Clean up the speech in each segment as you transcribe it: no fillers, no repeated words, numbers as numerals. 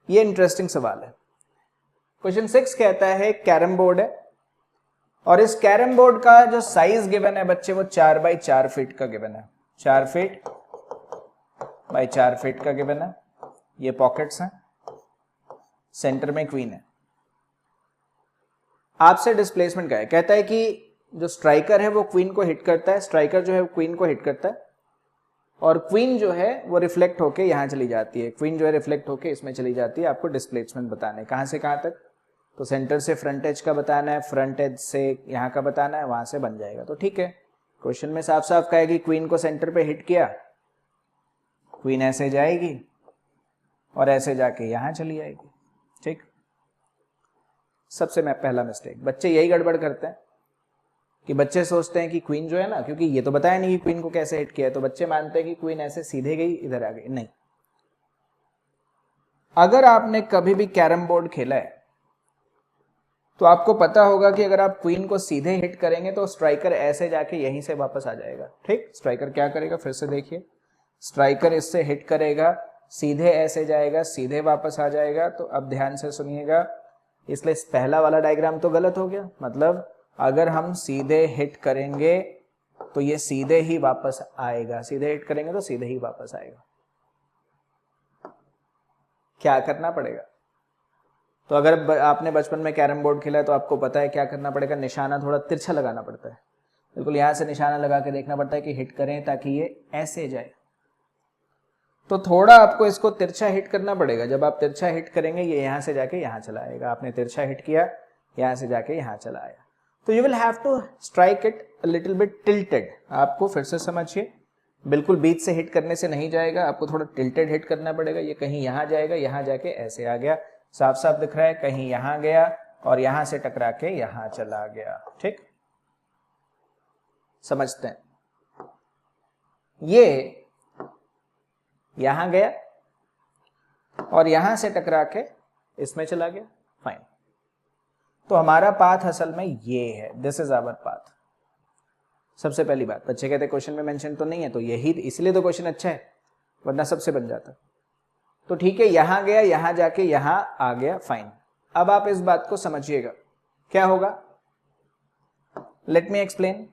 ये इंटरेस्टिंग सवाल है। क्वेश्चन 6 कहता है कैरम बोर्ड है और इस कैरम बोर्ड का जो साइज गिवन है बच्चे वो 4 बाई 4 फीट का गिवन है, 4 फीट बाई 4 फीट का गिवन है। ये पॉकेट्स हैं, सेंटर में क्वीन है। आपसे डिस्प्लेसमेंट का है, कहता है कि जो स्ट्राइकर है वो क्वीन को हिट करता है, स्ट्राइकर जो है क्वीन को हिट करता है और क्वीन जो है वो रिफ्लेक्ट होके यहां चली जाती है, क्वीन जो है रिफ्लेक्ट होके इसमें चली जाती है। आपको डिस्प्लेसमेंट बताना है कहां से कहां तक, तो सेंटर से फ्रंट एज का बताना है, फ्रंट एज से यहां का बताना है, वहां से बन जाएगा। तो ठीक है, क्वेश्चन में साफ साफ कहा है कि क्वीन को सेंटर पे हिट किया, क्वीन ऐसे जाएगी और ऐसे जाके यहां चली जाएगी। ठीक, सबसे पहला मिस्टेक बच्चे यही गड़बड़ करते हैं कि बच्चे सोचते हैं कि क्वीन जो है ना, क्योंकि ये तो बताया नहीं कि क्वीन को कैसे हिट किया है, तो बच्चे मानते हैं कि क्वीन ऐसे सीधे गई इधर आ गई। नहीं, अगर आपने कभी भी कैरम बोर्ड खेला है तो आपको पता होगा कि अगर आप क्वीन को सीधे हिट करेंगे तो स्ट्राइकर ऐसे जाके यहीं से वापस आ जाएगा। ठीक, स्ट्राइकर क्या करेगा, फिर से देखिए, स्ट्राइकर इससे हिट करेगा, सीधे ऐसे जाएगा, सीधे वापस आ जाएगा। तो अब ध्यान से सुनिएगा, इसलिए पहला वाला डायग्राम तो गलत हो गया। मतलब अगर हम सीधे हिट करेंगे तो ये सीधे ही वापस आएगा, सीधे हिट करेंगे तो सीधे ही वापस आएगा। क्या करना पड़ेगा, तो अगर आपने बचपन में कैरम बोर्ड खेला है तो आपको पता है क्या करना पड़ेगा, निशाना थोड़ा तिरछा लगाना पड़ता है। बिल्कुल यहां से निशाना लगा के देखना पड़ता है कि हिट करें ताकि ये ऐसे जाए। तो थोड़ा आपको इसको तिरछा हिट करना पड़ेगा। जब आप तिरछा हिट करेंगे ये यहां से जाके यहां चला आएगा। आपने तिरछा हिट किया, यहां से जाके यहां चला आया। तो you will have to strike it a little bit tilted. आपको फिर से समझिए, बिल्कुल बीच से हिट करने से नहीं जाएगा, आपको थोड़ा टिल्टेड हिट करना पड़ेगा। ये कहीं यहां जाएगा, यहां जाके ऐसे आ गया, साफ साफ दिख रहा है, कहीं यहां गया और यहां से टकरा के यहां चला गया। ठीक, समझते हैं, ये यहां गया और यहां से टकरा के इसमें चला गया। फाइन, तो हमारा पाथ असल में ये है, दिस इज आवर पाथ। सबसे पहली बात, बच्चे कहते क्वेश्चन में मेंशन तो नहीं है, तो यही इसलिए तो क्वेश्चन अच्छा है, वरना सबसे बन जाता। तो ठीक है, यहां गया, यहां जाके यहां आ गया। फाइन, अब आप इस बात को समझिएगा क्या होगा। Let me explain.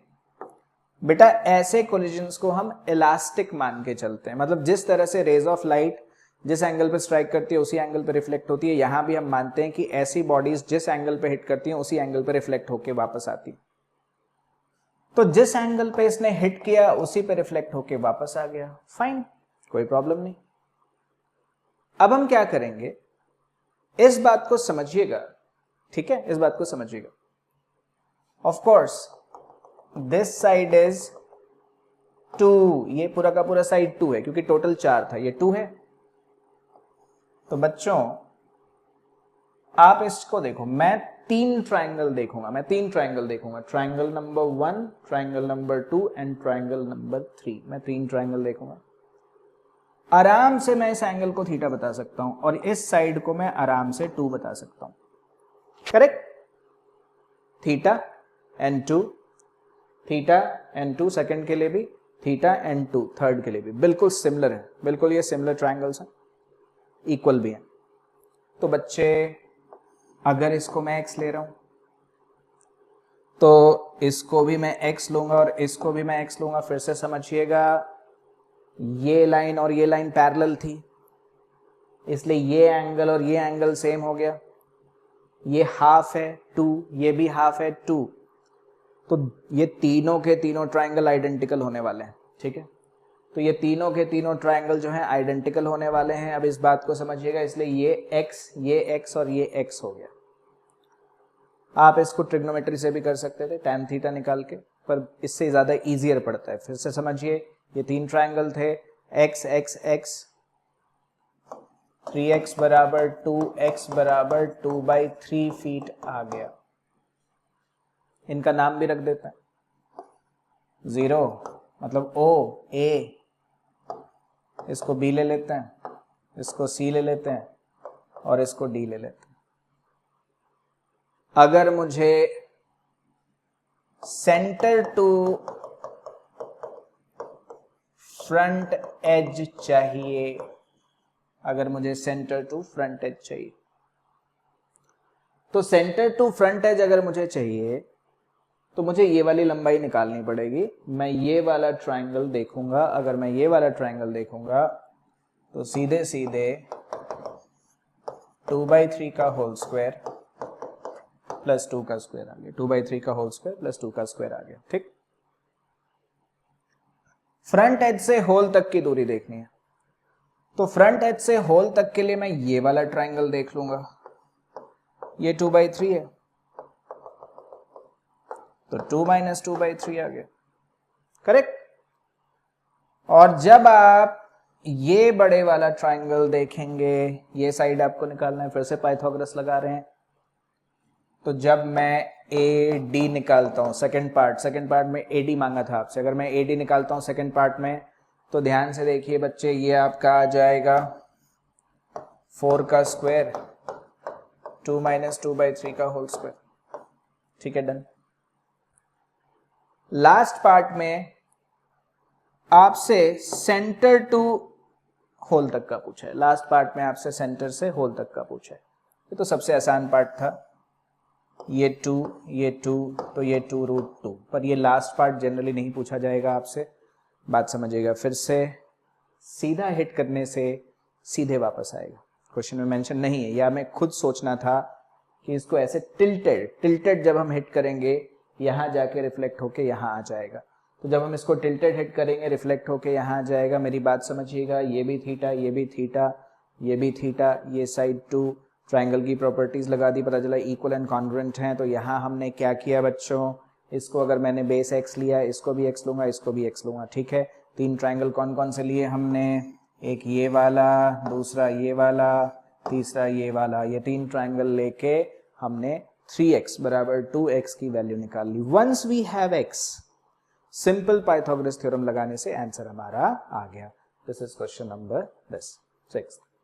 बेटा ऐसे कोलिजन्स को हम इलास्टिक मान के चलते हैं। मतलब जिस तरह से रेज ऑफ लाइट जिस एंगल पे स्ट्राइक करती है उसी एंगल पे रिफ्लेक्ट होती है, यहां भी हम मानते हैं कि ऐसी बॉडीज जिस एंगल पे हिट करती हैं उसी एंगल पे रिफ्लेक्ट होके वापस आती। तो जिस एंगल पे इसने हिट किया उसी पे रिफ्लेक्ट होके वापस आ गया। फाइन, कोई प्रॉब्लम नहीं। अब हम क्या करेंगे, इस बात को समझिएगा। ठीक है, इस बात को समझिएगा। Of course this side is 2, ये पूरा का पूरा साइड 2 है क्योंकि टोटल 4 था, ये 2 है। तो बच्चों आप इसको देखो, मैं 3 ट्राइंगल देखूंगा, triangle number 1, triangle number 2 and triangle number 3। मैं 3 ट्राइंगल देखूंगा। आराम से मैं इस एंगल को थीटा बता सकता हूं और इस साइड को मैं आराम से 2 बता सकता हूं। Correct, theta and 2, theta and 2 second के लिए भी, थीटा एंड 2 थर्ड के लिए भी बिल्कुल सिमिलर है। बिल्कुल ये सिमिलर ट्राइंगल्स हैं, इक्वल भी हैं। तो बच्चे अगर इसको मैं x ले रहा हूं तो इसको भी मैं x लूंगा और इसको भी मैं x लूंगा। फिर से समझिएगा, ये लाइन और ये लाइन पैरेलल थी, इसलिए ये एंगल और ये एंगल सेम हो गया। ये हाफ है 2, ये भी हाफ है 2, तो ये तीनों के तीनों ट्राइंगल आइडेंटिकल होने वाले हैं। ठीक है, तो ये तीनों के तीनों ट्राइंगल जो हैं आइडेंटिकल होने वाले हैं। अब इस बात को समझिएगा, इसलिए ये x और ये x हो गया। आप इसको ट्रिग्नोमेट्री से भी कर सकते थे, tan थीटा निकाल के, पर इससे ज्यादा इजियर पड़ता है। फिर से समझिए, ये 3 ट्राइंगल थे, x x x, 3x बराबर 2x बराबर 2/3 फीट आ गया। इनका नाम भी रख देते हैं, 0 मतलब O A, इसको B ले लेते हैं, इसको C ले लेते हैं और इसको D ले लेते हैं। अगर मुझे सेंटर टू फ्रंट एज चाहिए, अगर मुझे सेंटर टू फ्रंट एज चाहिए। तो सेंटर टू फ्रंट एज अगर मुझे चाहिए तो मुझे ये वाली लंबाई निकालनी पड़ेगी। मैं ये वाला ट्रायंगल देखूंगा, अगर मैं ये वाला ट्रायंगल देखूंगा तो सीधे सीधे 2/3 का होल स्क्वायर प्लस 2 का स्क्वायर आ गया, 2/3 का होल स्क्वायर प्लस 2 का स्क्वायर आ गया। ठीक, फ्रंट एज से होल तक की दूरी देखनी है, तो फ्रंट एज से होल तक के लिए मैं ये वाला ट्रायंगल देख लूंगा, ये 2/3 है, तो 2 - 2/3 आ गया, करेक्ट। और जब आप ये बड़े वाला ट्रायंगल देखेंगे, ये साइड आपको निकालना है, फिर से पाइथागोरस लगा रहे हैं, तो जब मैं AD निकालता हूं सेकंड पार्ट में AD मांगा था आपसे, अगर मैं AD निकालता हूं सेकंड पार्ट में, तो ध्यान से देखिए बच्चे, ये आपका आ जाएगा 4 का स्क्वायर 2 - 2/3 का होल स्क्वायर। ठीक है, डन। लास्ट पार्ट में आपसे सेंटर टू होल तक का पूछा है, लास्ट पार्ट में आपसे सेंटर से होल तक का पूछा है, ये तो सबसे आसान पार्ट था, ये 2 तो ये 2√2, पर ये लास्ट पार्ट जनरली नहीं पूछा जाएगा आपसे, बात समझिएगा। फिर से सीधा हिट करने से सीधे वापस आएगा, क्वेश्चन में मेंशन नहीं है, या मैं खुद सोचना था कि इसको ऐसे टिल्टेड जब हम हिट करेंगे यहां जाके रिफ्लेक्ट होके यहां आ जाएगा, तो जब हम इसको टिल्टेड हिट करेंगे रिफ्लेक्ट होके यहां आ जाएगा। मेरी बात समझिएगा, ये भी थीटा, ये भी थीटा, ये भी थीटा, ये साइड 2, ट्रायंगल की प्रॉपर्टीज लगा दी, पता चला इक्वल एंड कॉन्ग्रुएंट हैं। तो यहाँ हमने क्या किया बच्चों, इसको अगर मैंने बेस x लिया, इसको भी x लूंगा, इसको भी x लूंगा। ठीक है, 3 ट्रायंगल कौन कौन से लिए हमने, एक ये वाला, दूसरा ये वाला, तीसरा ये वाला, ये 3 ट्रायंगल लेके हमने 3x बराबर 2x की वैल्यू निकाल ली। Once we have x, simple Pythagoras theorem लगाने से आंसर हमारा आ गया। This is question number 6।